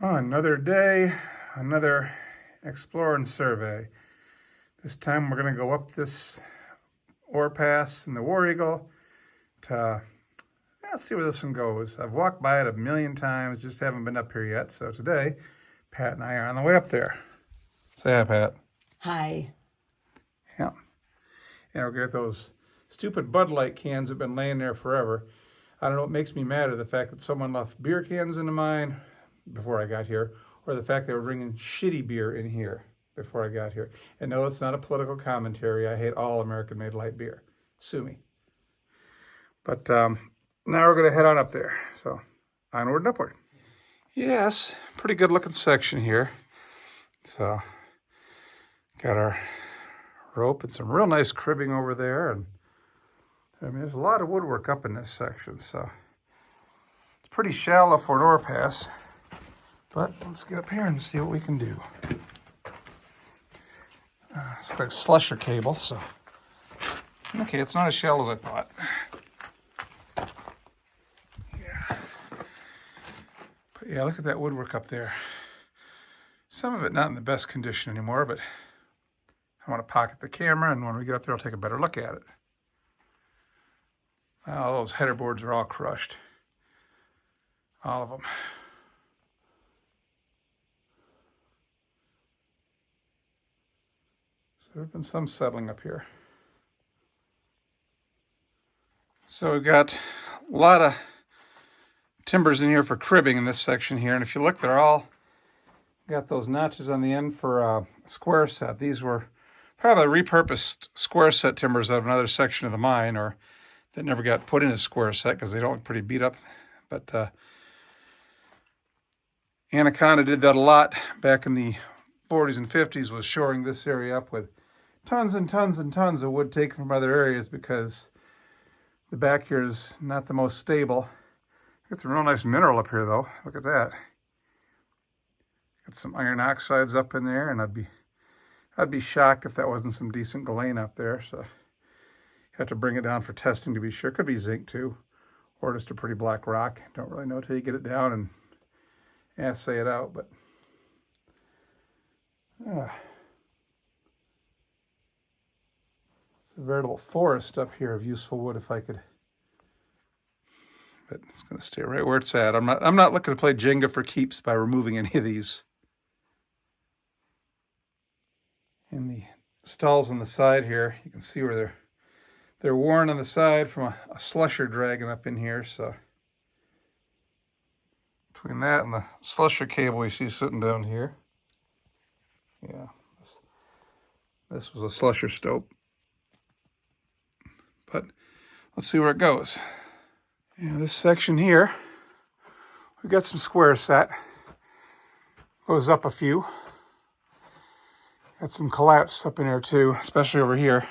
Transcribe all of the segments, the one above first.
Another day, another explore and survey. This time we're going to go up this ore pass in the War Eagle to see where this one goes. I've walked by it a million times, just haven't been up here yet. So today, Pat and I are on the way up there. Say hi, Pat. Hi. Yeah. And we're going to get those stupid Bud Light cans that have been laying there forever. I don't know what makes me madder, the fact that someone left beer cans into mine before I got here, or the fact they were bringing shitty beer in here before I got here. And no, it's not a political commentary. I hate all American-made light beer. Sue me. But now we're going to head on up there. So onward and upward. Yes, pretty good looking section here. So got our rope and some real nice cribbing over there. And I mean, there's a lot of woodwork up in this section. So it's pretty shallow for an ore pass. But let's get up here and see what we can do. It's like slusher cable, so. Okay, it's not as shallow as I thought. Yeah. But yeah, look at that woodwork up there. Some of it not in the best condition anymore, but I want to pocket the camera, and when we get up there, I'll take a better look at it. Oh, those header boards are all crushed. All of them. There's been some settling up here. So we've got a lot of timbers in here for cribbing in this section here. And if you look, they're all got those notches on the end for a square set. These were probably repurposed square set timbers out of another section of the mine, or that never got put in a square set because they don't look pretty beat up. But Anaconda did that a lot back in the 40s and 50s, was shoring this area up with tons and tons and tons of wood taken from other areas because the back here is not the most stable. Got some real nice mineral up here though. Look at that. Got some iron oxides up in there, and I'd be shocked if that wasn't some decent galena up there. So you have to bring it down for testing to be sure. Could be zinc too, or just a pretty black rock. Don't really know till you get it down and assay it out, but a veritable forest up here of useful wood if I could. But it's going to stay right where it's at. I'm not looking to play Jenga for keeps by removing any of these. In the stalls on the side here, you can see where they're worn on the side from a slusher dragging up in here. So between that and the slusher cable you see sitting down here, yeah, this was a slusher stope. But let's see where it goes. Yeah, this section here, we got some square set. Goes up a few. Got some collapse up in there too, especially over here.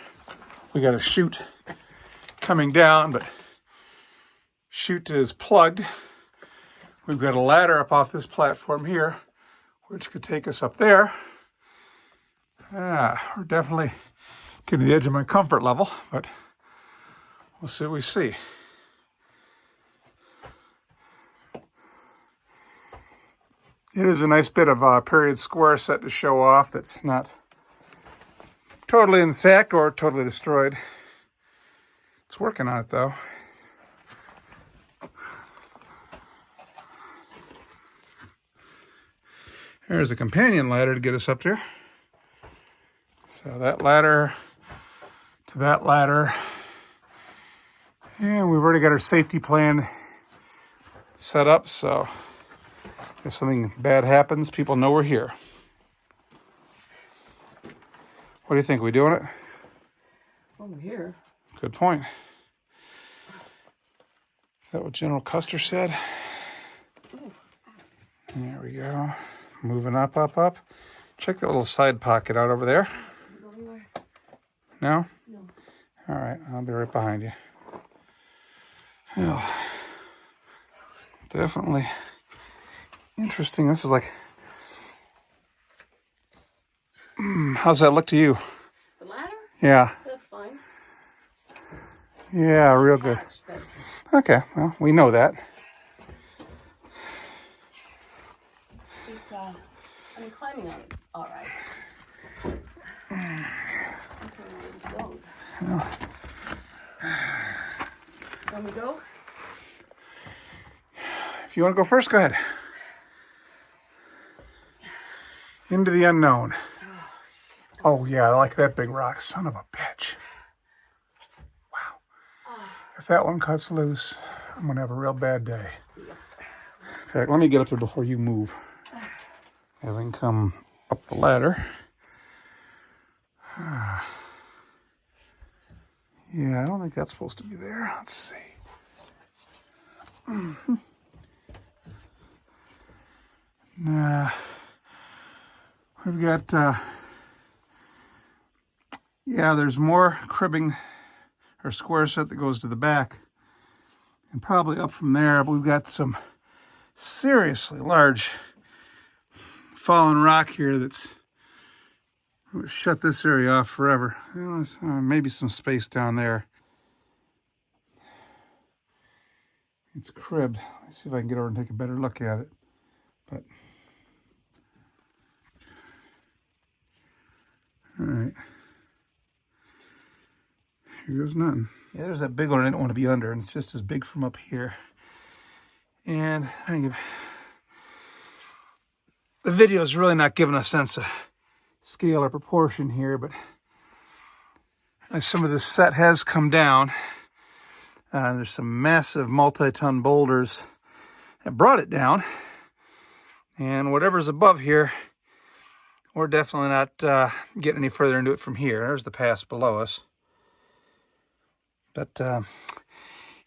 We got a chute coming down, but chute is plugged. We've got a ladder up off this platform here, which could take us up there. We're definitely getting to the edge of my comfort level, but we'll see what we see. It is a nice bit of period square set to show off that's not totally intact or totally destroyed. It's working on it though. There's a companion ladder to get us up there. So that ladder to that ladder. And we've already got our safety plan set up, so if something bad happens, people know we're here. What do you think? We doing it? Well, we're here. Good point. Is that what General Custer said? Ooh. There we go. Moving up, up, up. Check that little side pocket out over there. No? No. All right, I'll be right behind you. Yeah. Definitely interesting. This is like, how's that look to you? The ladder? Yeah. That's fine. Yeah, real good. Okay, well, we know that. It's I mean, climbing on it's all right. That's where it goes. Can we go? If you want to go first, go ahead. Into the unknown. Oh yeah, I like that big rock. Son of a bitch. Wow. If that one cuts loose, I'm going to have a real bad day. In fact, let me get up there before you move. Having come up the ladder. Yeah, I don't think that's supposed to be there. Let's see. Nah. We've got, yeah, there's more cribbing or square set that goes to the back. And probably up from there, but we've got some seriously large fallen rock here that's shut this area off forever. You know, maybe some space down there. It's cribbed. Let's see if I can get over and take a better look at it. But all right. Here goes nothing. Yeah, there's that big one I didn't want to be under, and it's just as big from up here. And I think the video is really not giving a sense of scale or proportion here, but as some of this set has come down, there's some massive multi-ton boulders that brought it down. And whatever's above here, we're definitely not getting any further into it from here. There's the pass below us. But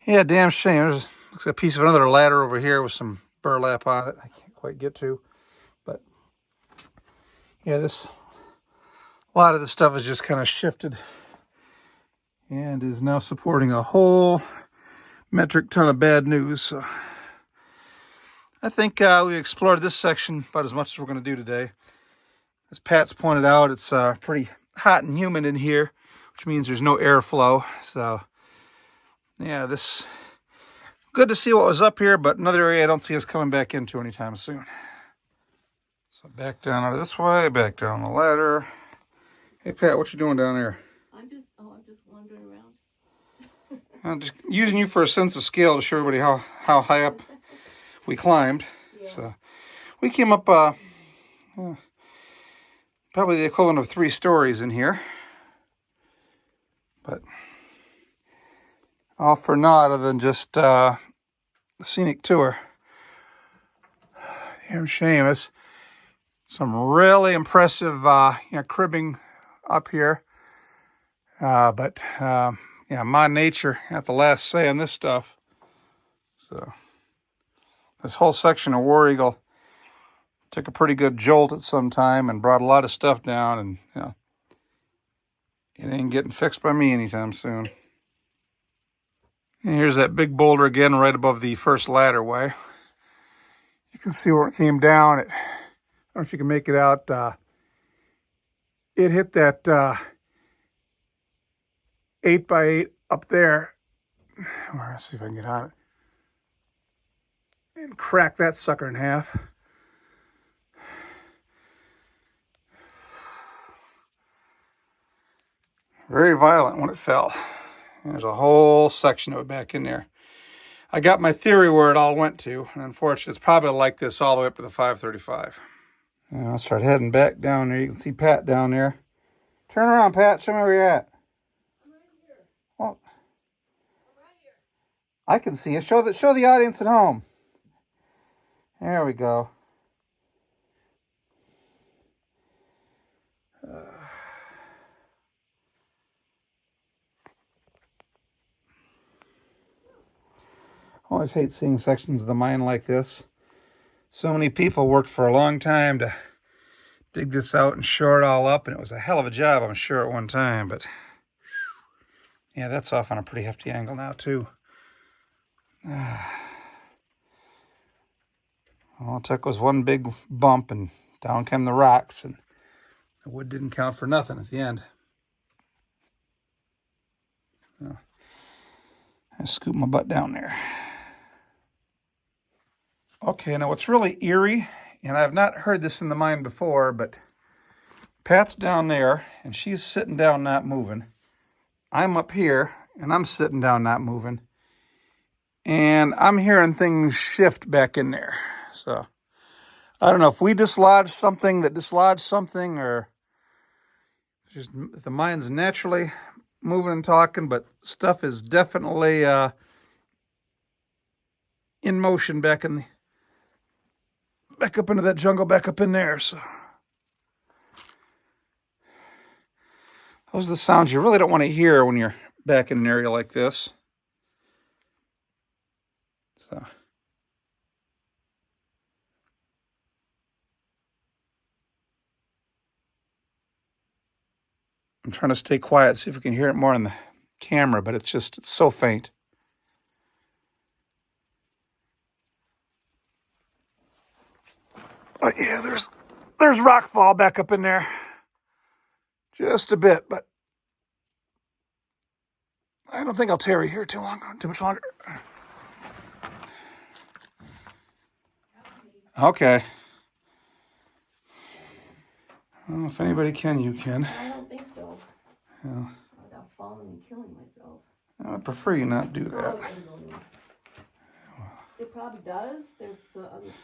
yeah, damn shame. There's looks like a piece of another ladder over here with some burlap on it. I can't quite get to. But yeah, a lot of this stuff is just kind of shifted and is now supporting a whole metric ton of bad news. So I think we explored this section about as much as we're going to do today. As Pat's pointed out, it's pretty hot and humid in here, which means there's no airflow. So yeah, this good to see what was up here, but another area I don't see us coming back into anytime soon. So back down out of this way, back down the ladder. Hey Pat, what you doing down there? I'm just wandering around. I'm just using you for a sense of scale to show everybody how high up we climbed. Yeah. So we came up probably the equivalent of 3 stories in here. But all for naught other than just the scenic tour. Damn shame. It's some really impressive cribbing up here. But yeah, my nature got the last say on this stuff. So this whole section of War Eagle took a pretty good jolt at some time and brought a lot of stuff down, and you know, it ain't getting fixed by me anytime soon. And here's that big boulder again right above the first ladderway. You can see where it came down. I don't know if you can make it out. It hit that 8x8 up there. Let's see if I can get on it. And crack that sucker in half. Very violent when it fell. There's a whole section of it back in there. I got my theory where it all went to, and unfortunately, it's probably like this all the way up to the 535. And I'll start heading back down there. You can see Pat down there. Turn around, Pat. Show me where you're at. I'm right here. Well, I'm right here. I can see you. Show the audience at home. There we go. I always hate seeing sections of the mine like this. So many people worked for a long time to dig this out and shore it all up, and it was a hell of a job, I'm sure, at one time. But yeah, that's off on a pretty hefty angle now, too. All it took was one big bump, and down came the rocks, and the wood didn't count for nothing at the end. I scoop my butt down there. Okay, now what's really eerie and I've not heard this in the mine before, but Pat's down there, and she's sitting down not moving. I'm up here, and I'm sitting down not moving. And I'm hearing things shift back in there. So, I don't know if we dislodged something that dislodged something, or just if the mine's naturally moving and talking, but stuff is definitely in motion back in the back up into that jungle, back up in there. So those are the sounds you really don't want to hear when you're back in an area like this. So I'm trying to stay quiet, see if we can hear it more on the camera, but it's so faint. But yeah, there's rockfall back up in there. Just a bit, but I don't think I'll tarry here too much longer. Okay. Well, if anybody can, you can. I don't think so. Yeah. Without falling and killing myself. I would prefer you not do that. Probably doesn't go in. It probably does. There's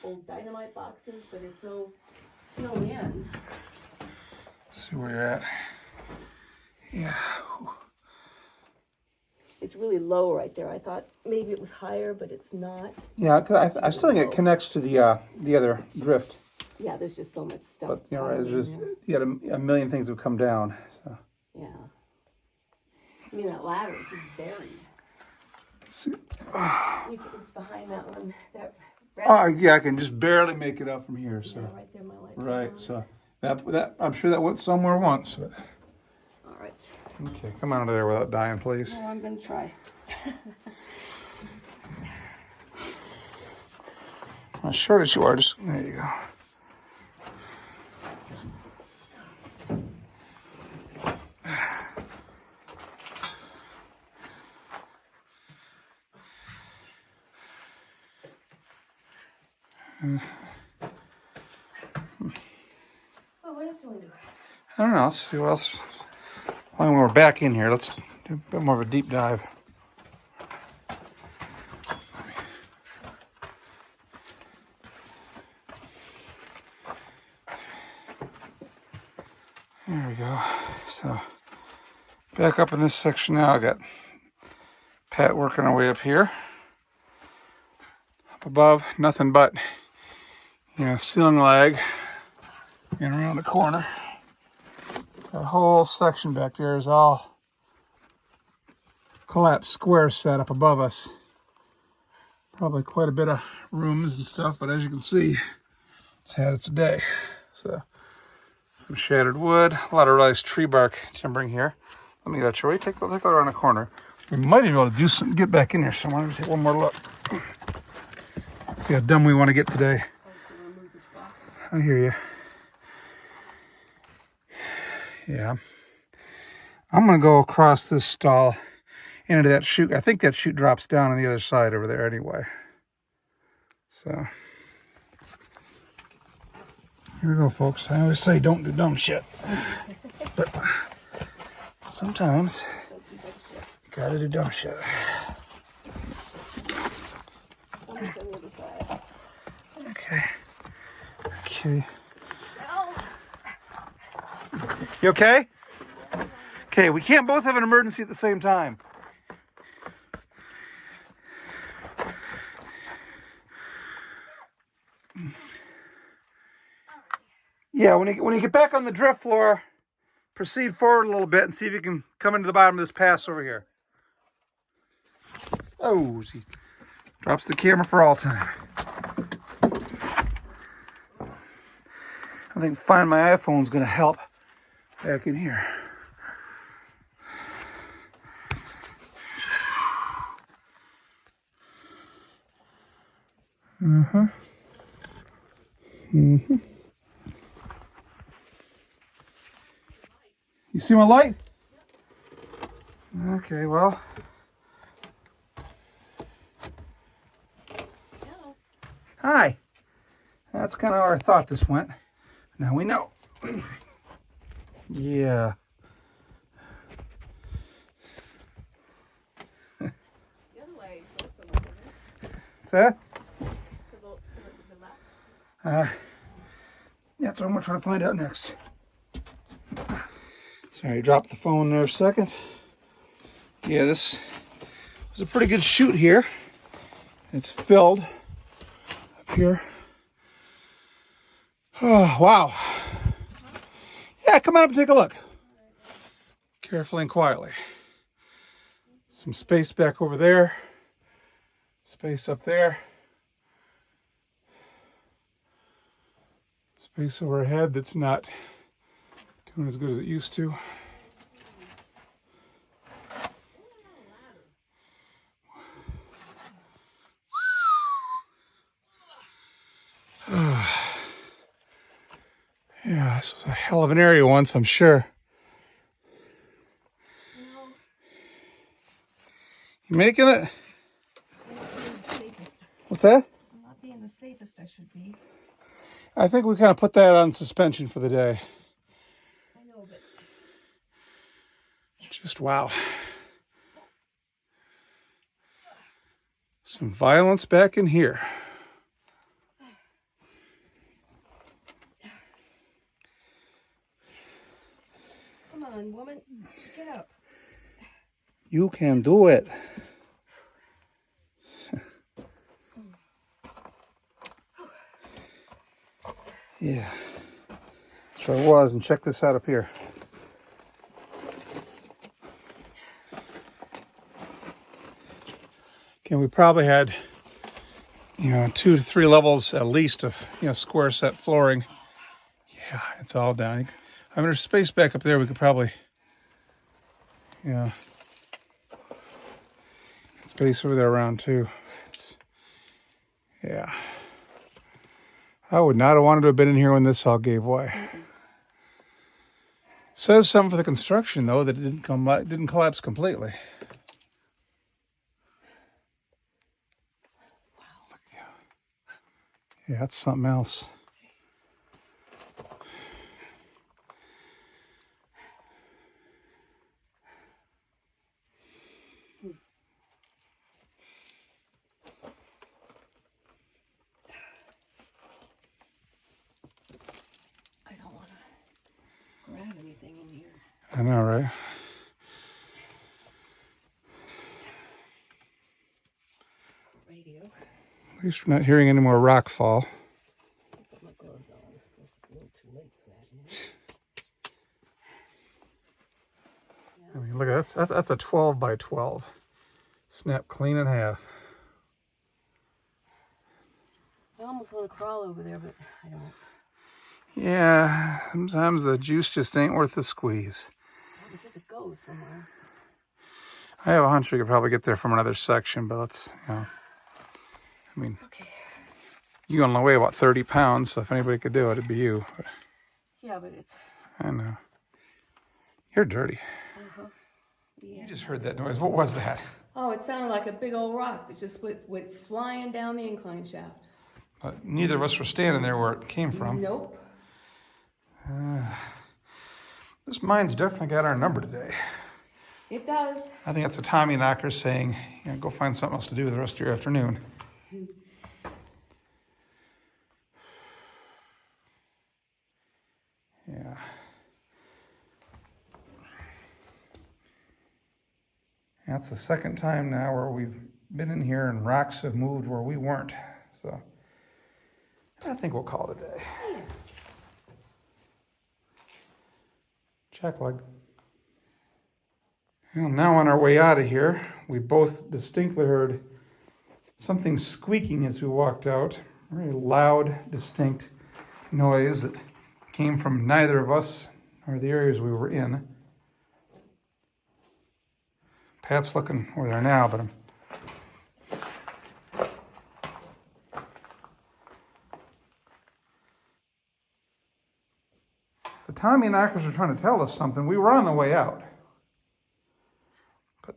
old dynamite boxes, but it's so filled in. See where you're at. Yeah. It's really low right there. I thought maybe it was higher, but it's not. Yeah, cause I still think it connects to the other drift. Yeah, there's just so much stuff. But you know, right, piled in there's just there. you had a million things have come down. So. Yeah. I mean, that ladder is just buried. See. It's behind that one. That Oh yeah, I can just barely make it out from here. So yeah, right there, my lights. right, so that I'm sure that went somewhere once. But. All right. Okay, come on out of there without dying, please. Oh, I'm gonna try. As short as you are, just there you go. Oh, what else do you want to do? I don't know. Let's see what else. When we're back in here, let's do a bit more of a deep dive. There we go. So back up in this section now. I got Pat working our way up here. Up above, nothing but ceiling lag. And around the corner. That whole section back there is all collapsed square set up above us. Probably quite a bit of rooms and stuff, but as you can see, it's had its day. So, some shattered wood, a lot of nice tree bark timbering here. Let me get your way. Take a look around the corner. We might even be able to do some, get back in here somewhere. Let me take one more look. See how dumb we want to get today. I hear you. Yeah. I'm going to go across this stall into that chute. I think that chute drops down on the other side over there anyway. So, here we go, folks. I always say don't do dumb shit. But sometimes you gotta do dumb shit. Okay. Okay. You okay? Okay, we can't both have an emergency at the same time. Yeah, when you get back on the drift floor, proceed forward a little bit and see if you can come into the bottom of this pass over here. Oh, she drops the camera for all time. I think Find My iPhone's gonna help back in here. You see my light? Okay, well. Hello. Hi. that's kind of how I thought this went. Now we know. Yeah. The other way, also, isn't it? What's that? To the left. That's what I'm going to try to find out next. Sorry, dropped the phone there a second. Yeah, this was a pretty good shoot here. It's filled up here. Oh, wow. Yeah, come on up and take a look. Carefully and quietly. Some space back over there. Space up there. Space overhead that's not doing as good as it used to. Yeah, this was a hell of an area once, I'm sure. No, You making it? I'm not being the safest. What's that? I'm not being the safest I should be. I think we kind of put that on suspension for the day. I know, but Just wow. Some violence back in here. come on, woman, get up. You can do it. Yeah. That's where I was, and check this out up here. Okay, we probably had, 2 to 3 levels at least of, square set flooring. Yeah, it's all down. I mean, there's space back up there. We could probably, space over there around too. Yeah. I would not have wanted to have been in here when this all gave way. Says something for the construction though that it didn't collapse completely. Yeah, that's something else. I don't want to grab anything in here. I know, right? Radio. At least we're not hearing any more rock fall. Put my gloves on. Of course, it's a little too late for that. I mean, look at that. That's a 12 by 12. Snap clean in half. I almost want to crawl over there, but I don't. Yeah, sometimes the juice just ain't worth the squeeze. Well, because it goes somewhere. I have a hunch we could probably get there from another section, but let's, I mean, Okay. you only weigh about 30 pounds, so if anybody could do it, it'd be you. Yeah, but it's. I know. You're dirty. Yeah. You just heard that noise. What was that? Oh, it sounded like a big old rock that just went flying down the incline shaft. But neither of us were standing there where it came from. Nope. This mine's definitely got our number today. It does. I think that's a Tommy knocker saying, go find something else to do the rest of your afternoon. Yeah. That's the second time now where we've been in here and rocks have moved where we weren't. So I think we'll call it a day. Yeah. Check leg. Well, now on our way out of here, we both distinctly heard something squeaking as we walked out. A very loud, distinct noise that came from neither of us or the areas we were in. Pat's looking over there now, but if the Tommy knockers are trying to tell us something, we were on the way out. But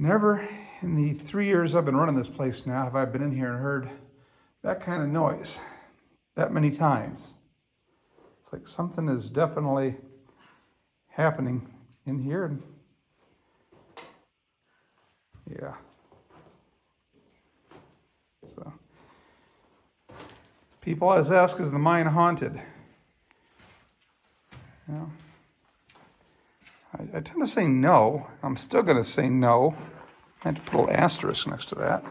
Never in the 3 years I've been running this place now have I been in here and heard that kind of noise that many times. It's like something is definitely happening in here. And yeah. So people always ask, is the mine haunted? Yeah. I tend to say no. I'm still going to say no. I had to put a little asterisk next to that.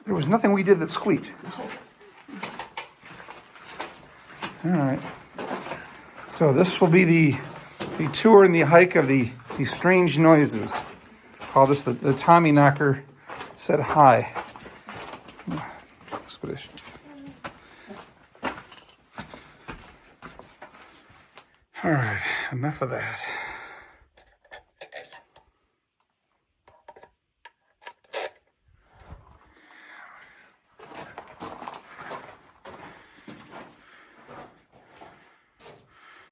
There was nothing we did that squeaked. All right. So this will be the tour and the hike of these strange noises. Call this the Tommy Knocker said hi. Expedition. All right, enough of that.